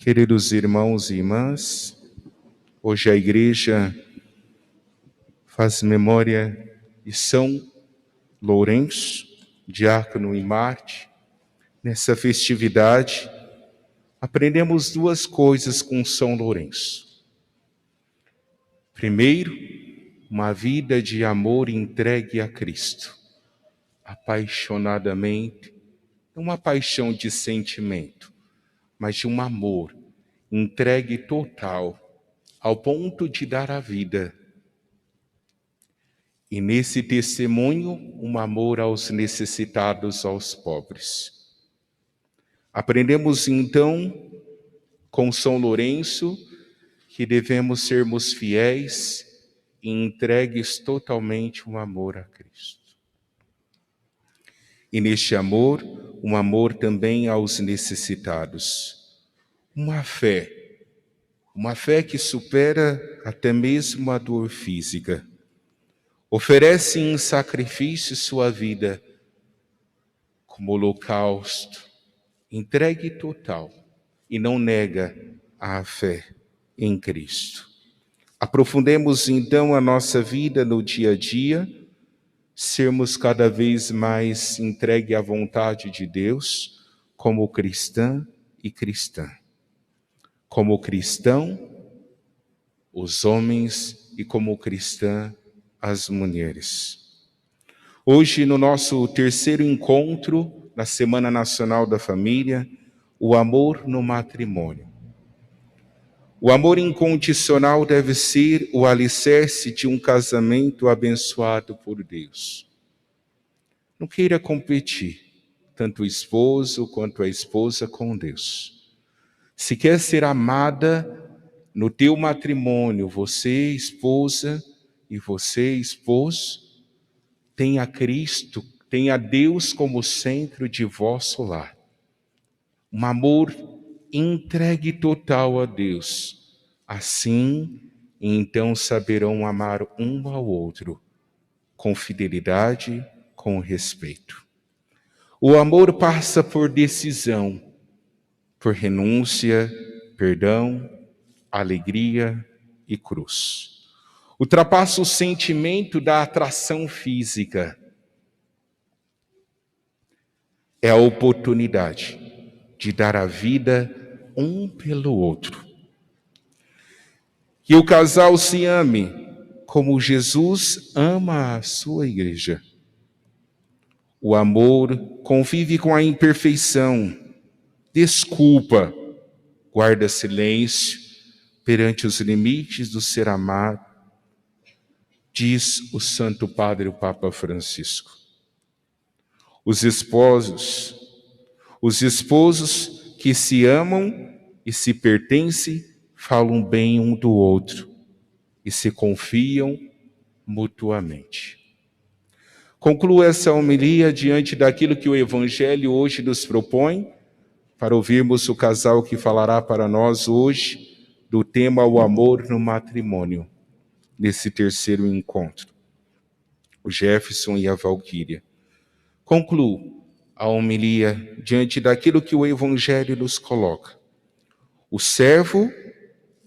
Queridos irmãos e irmãs, hoje a Igreja faz memória de São Lourenço, diácono e mártir. Nessa festividade, aprendemos duas coisas com São Lourenço. Primeiro, uma vida de amor entregue a Cristo, apaixonadamente, não uma paixão de sentimento, mas de um amor entregue total, ao ponto de dar a vida. E nesse testemunho, um amor aos necessitados, aos pobres. Aprendemos então, com São Lourenço, que devemos sermos fiéis e entregues totalmente um amor a Cristo. E neste amor, um amor também aos necessitados. Uma fé que supera até mesmo a dor física. Oferece em sacrifício sua vida como holocausto, entregue total, e não nega a fé em Cristo. Aprofundemos então a nossa vida no dia a dia, sermos cada vez mais entregue à vontade de Deus, como cristã e cristã. Como cristão, os homens, e como cristã, as mulheres. Hoje, no nosso terceiro encontro, na Semana Nacional da Família, o amor no matrimônio. O amor incondicional deve ser o alicerce de um casamento abençoado por Deus. Não queira competir, tanto o esposo quanto a esposa, com Deus. Se quer ser amada no teu matrimônio, você, esposa, e você, esposo, tenha Cristo, tenha Deus como centro de vosso lar. Um amor entregue total a Deus. Assim, então saberão amar um ao outro, com fidelidade, com respeito. O amor passa por decisão, por renúncia, perdão, alegria e cruz. Ultrapassa o sentimento da atração física. É a oportunidade de dar a vida um pelo outro. Que o casal se ame como Jesus ama a sua igreja. O amor convive com a imperfeição, desculpa, guarda silêncio perante os limites do ser amado, diz o Santo Padre, o Papa Francisco. Os esposos que se amam e se pertencem, falam bem um do outro e se confiam mutuamente. Concluo essa homilia diante daquilo que o Evangelho hoje nos propõe, para ouvirmos o casal que falará para nós hoje do tema o amor no matrimônio, nesse terceiro encontro, o Jefferson e a Valquíria. Concluo a homilia diante daquilo que o Evangelho nos coloca. O servo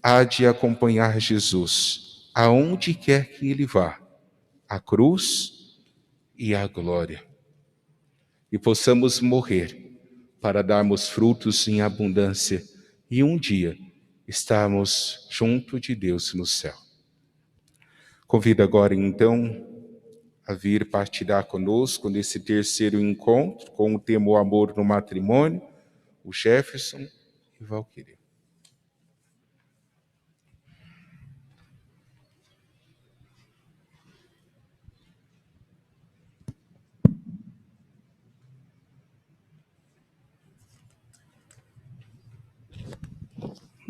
há de acompanhar Jesus, aonde quer que ele vá, a cruz e a glória. E possamos morrer para darmos frutos em abundância e um dia estarmos junto de Deus no céu. Convido agora então a vir partilhar conosco nesse terceiro encontro com o tema o amor no matrimônio, o Jefferson e Valquíria.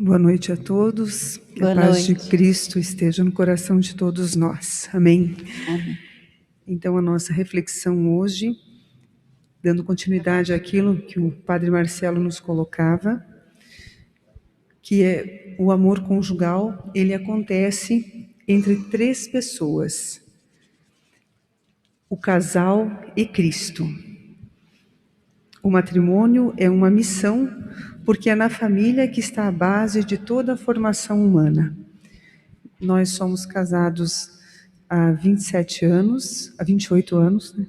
Boa noite a todos. Que a paz de Cristo esteja no coração de todos nós. Amém? Amém. Então, a nossa reflexão hoje, dando continuidade àquilo que o Padre Marcelo nos colocava, que é o amor conjugal, ele acontece entre três pessoas: o casal e Cristo. O matrimônio é uma missão, porque é na família que está a base de toda a formação humana. Nós somos casados há 27 anos, há 28 anos, né?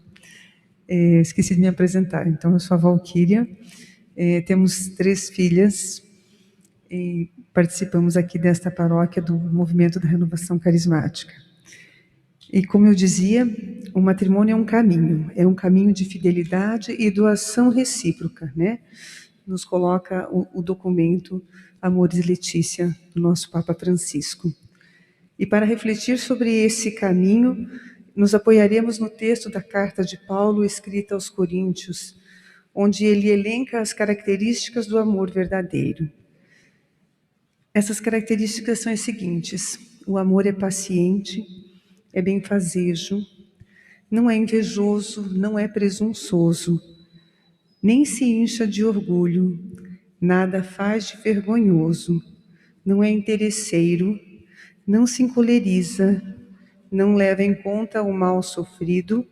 Esqueci de me apresentar, então eu sou a Valquíria, temos 3 filhas e participamos aqui desta paróquia do Movimento da Renovação Carismática. E como eu dizia, o matrimônio é um caminho de fidelidade e doação recíproca, né? Nos coloca o documento Amoris Laetitia, do nosso Papa Francisco. E para refletir sobre esse caminho, nos apoiaremos no texto da carta de Paulo escrita aos Coríntios, onde ele elenca as características do amor verdadeiro. Essas características são as seguintes: o amor é paciente, é benfazejo, não é invejoso, não é presunçoso, nem se incha de orgulho, nada faz de vergonhoso, não é interesseiro, não se encoleriza, não leva em conta o mal sofrido,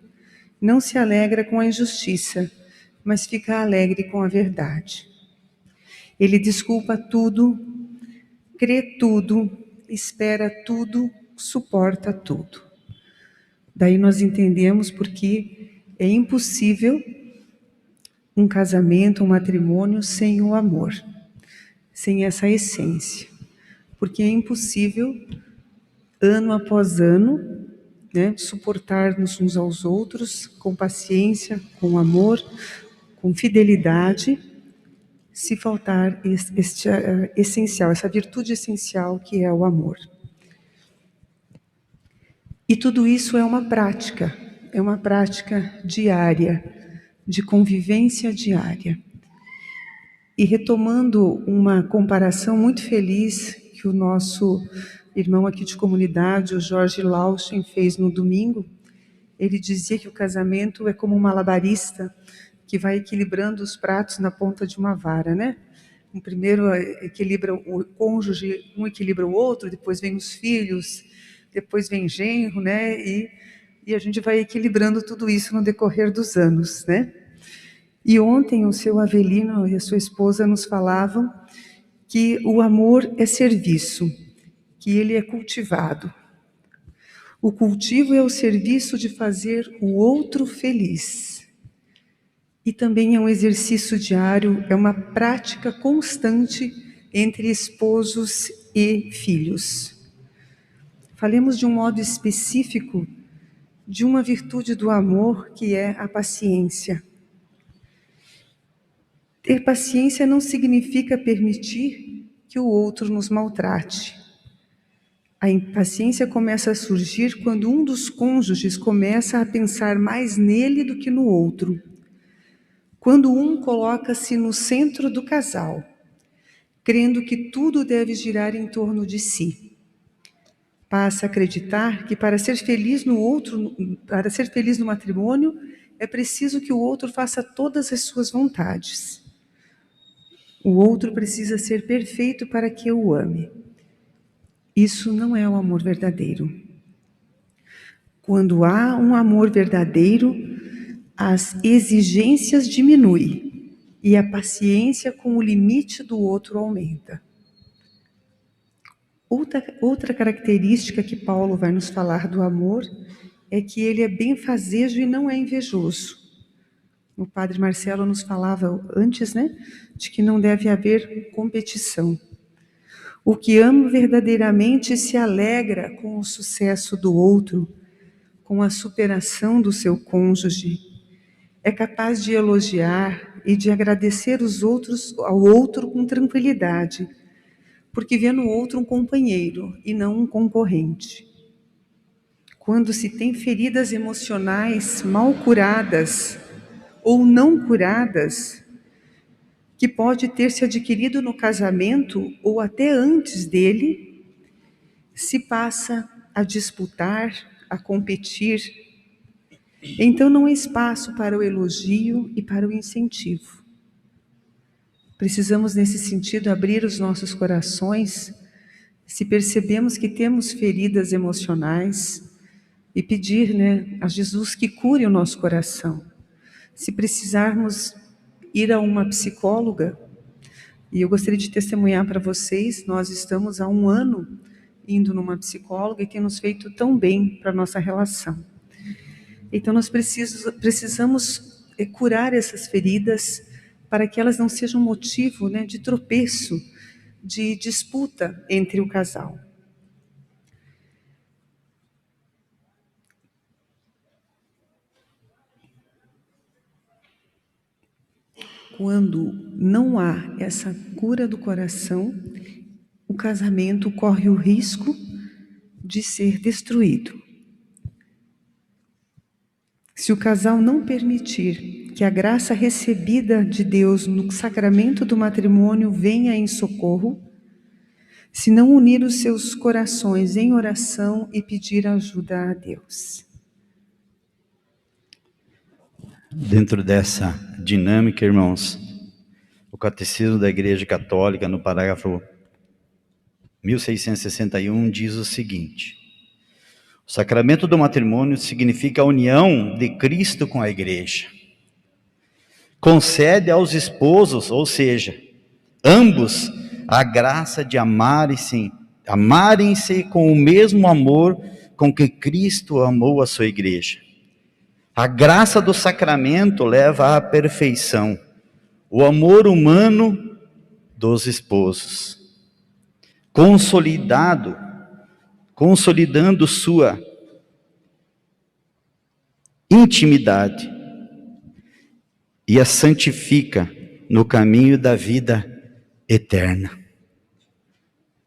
não se alegra com a injustiça, mas fica alegre com a verdade. Ele desculpa tudo, crê tudo, espera tudo, suporta tudo. Daí nós entendemos porque é impossível um casamento, um matrimônio sem o amor, sem essa essência. Porque é impossível, ano após ano, né, suportar-nos uns aos outros com paciência, com amor, com fidelidade, se faltar este essencial, essa virtude essencial que é o amor. E tudo isso é uma prática diária, de convivência diária. E retomando uma comparação muito feliz que o nosso irmão aqui de comunidade, o Jorge Lauschen, fez no domingo, ele dizia que o casamento é como um malabarista que vai equilibrando os pratos na ponta de uma vara, né? O primeiro equilibra o cônjuge, um equilibra o outro, depois vem os filhos, depois vem genro, né? E a gente vai equilibrando tudo isso no decorrer dos anos, né? E ontem o seu Avelino e a sua esposa nos falavam que o amor é serviço, que ele é cultivado. O cultivo é o serviço de fazer o outro feliz. E também é um exercício diário, é uma prática constante entre esposos e filhos. Falemos de um modo específico de uma virtude do amor, que é a paciência. Ter paciência não significa permitir que o outro nos maltrate. A impaciência começa a surgir quando um dos cônjuges começa a pensar mais nele do que no outro. Quando um coloca-se no centro do casal, crendo que tudo deve girar em torno de si. Passa a acreditar que para ser feliz no matrimônio, é preciso que o outro faça todas as suas vontades. O outro precisa ser perfeito para que eu o ame. Isso não é o amor verdadeiro. Quando há um amor verdadeiro, as exigências diminuem e a paciência com o limite do outro aumenta. Outra característica que Paulo vai nos falar do amor é que ele é benfazejo e não é invejoso. O padre Marcelo nos falava antes, né, de que não deve haver competição. O que ama verdadeiramente se alegra com o sucesso do outro, com a superação do seu cônjuge. É capaz de elogiar e de agradecer ao outro com tranquilidade, porque vê no outro um companheiro e não um concorrente. Quando se tem feridas emocionais mal curadas ou não curadas, que pode ter se adquirido no casamento ou até antes dele, se passa a disputar, a competir. Então não há espaço para o elogio e para o incentivo. Precisamos, nesse sentido, abrir os nossos corações, se percebemos que temos feridas emocionais, e pedir, né, a Jesus que cure o nosso coração. Se precisarmos ir a uma psicóloga, e eu gostaria de testemunhar para vocês, nós estamos há 1 ano indo numa psicóloga e tem nos feito tão bem para a nossa relação. Então nós precisamos curar essas feridas para que elas não sejam motivo, né, de tropeço, de disputa entre o casal. Quando não há essa cura do coração, o casamento corre o risco de ser destruído. Se o casal não permitir que a graça recebida de Deus no sacramento do matrimônio venha em socorro, se não unir os seus corações em oração e pedir ajuda a Deus. Dentro dessa dinâmica, irmãos, o Catecismo da Igreja Católica, no parágrafo 1661, diz o seguinte: o sacramento do matrimônio significa a união de Cristo com a Igreja. Concede aos esposos, ou seja, ambos, a graça de amarem-se com o mesmo amor com que Cristo amou a sua Igreja. A graça do sacramento leva à perfeição o amor humano dos esposos, consolidando sua intimidade e a santifica no caminho da vida eterna.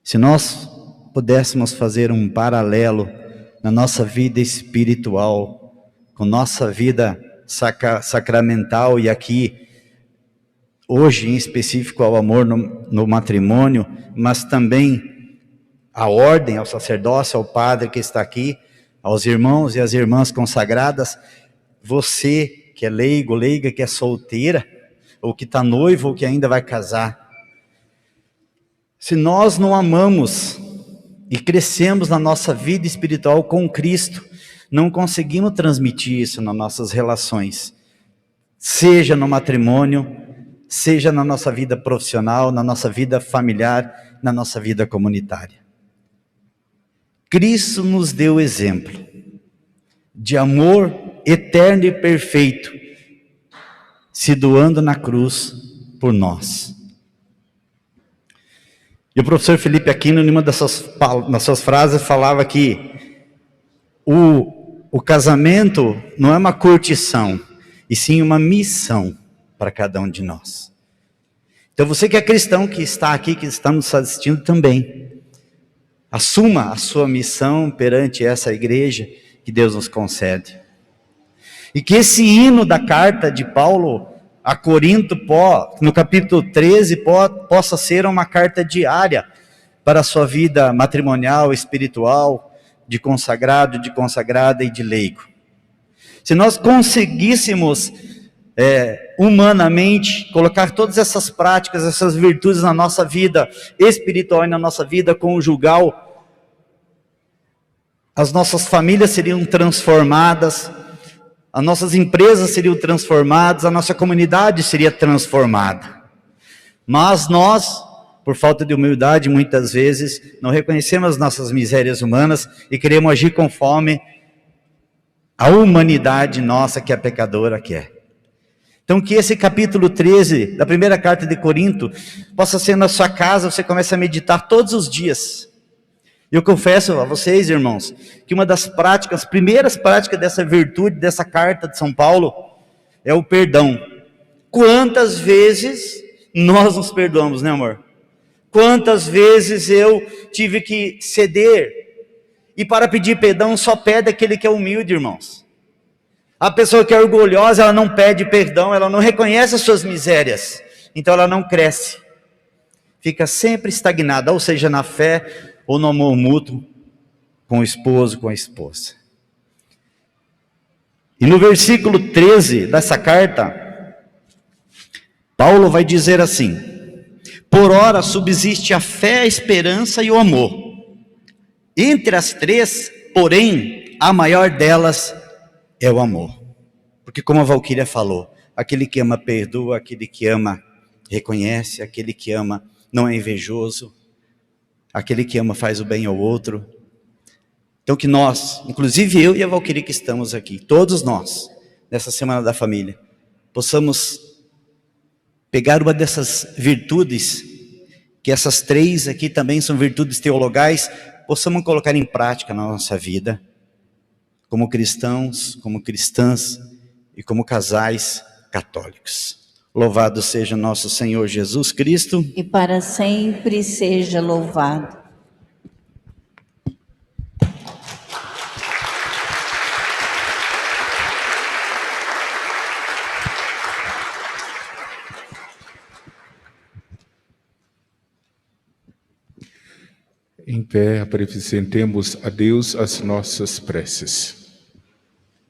Se nós pudéssemos fazer um paralelo na nossa vida espiritual, com nossa vida sacramental, e aqui, hoje em específico, ao amor no matrimônio, mas também à ordem, ao sacerdócio, ao padre que está aqui, aos irmãos e às irmãs consagradas, você que é leigo, leiga, que é solteira, ou que está noivo, ou que ainda vai casar, se nós não amamos e crescemos na nossa vida espiritual com Cristo, não conseguimos transmitir isso nas nossas relações, seja no matrimônio, seja na nossa vida profissional, na nossa vida familiar, na nossa vida comunitária. Cristo nos deu exemplo de amor eterno e perfeito, se doando na cruz por nós. E o professor Felipe Aquino, em uma das suas frases, falava que o casamento não é uma curtição, e sim uma missão para cada um de nós. Então você que é cristão, que está aqui, que está nos assistindo também, assuma a sua missão perante essa igreja que Deus nos concede. E que esse hino da carta de Paulo a Corinto, no capítulo 13, possa ser uma carta diária para a sua vida matrimonial, espiritual, de consagrado, de consagrada e de leigo. Se nós conseguíssemos humanamente colocar todas essas práticas, essas virtudes na nossa vida espiritual e na nossa vida conjugal, as nossas famílias seriam transformadas, as nossas empresas seriam transformadas, a nossa comunidade seria transformada. Mas nós, por falta de humildade, muitas vezes, não reconhecemos as nossas misérias humanas e queremos agir conforme a humanidade nossa, que é pecadora, quer. Então que esse capítulo 13 da primeira carta de Corinto possa ser na sua casa, você começa a meditar todos os dias. Eu confesso a vocês, irmãos, que uma das práticas, primeiras práticas dessa virtude, dessa carta de São Paulo, é o perdão. Quantas vezes nós nos perdoamos, né, amor? Quantas vezes eu tive que ceder, e para pedir perdão só pede aquele que é humilde, irmãos. A pessoa que é orgulhosa, ela não pede perdão, ela não reconhece as suas misérias, então ela não cresce, fica sempre estagnada, ou seja, na fé ou no amor mútuo com o esposo, com a esposa. E no versículo 13 dessa carta, Paulo vai dizer assim: por ora subsiste a fé, a esperança e o amor. Entre as três, porém, a maior delas é o amor. Porque como a Valquíria falou, Aquele que ama perdoa, aquele que ama reconhece, aquele que ama não é invejoso, aquele que ama faz o bem ao outro. Então que nós, inclusive eu e a Valquíria que estamos aqui, todos nós, nessa Semana da Família, possamos pegar uma dessas virtudes, que essas 3 aqui também são virtudes teologais, possamos colocar em prática na nossa vida, como cristãos, como cristãs e como casais católicos. Louvado seja nosso Senhor Jesus Cristo. E para sempre seja louvado. Em pé, apresentemos a Deus as nossas preces.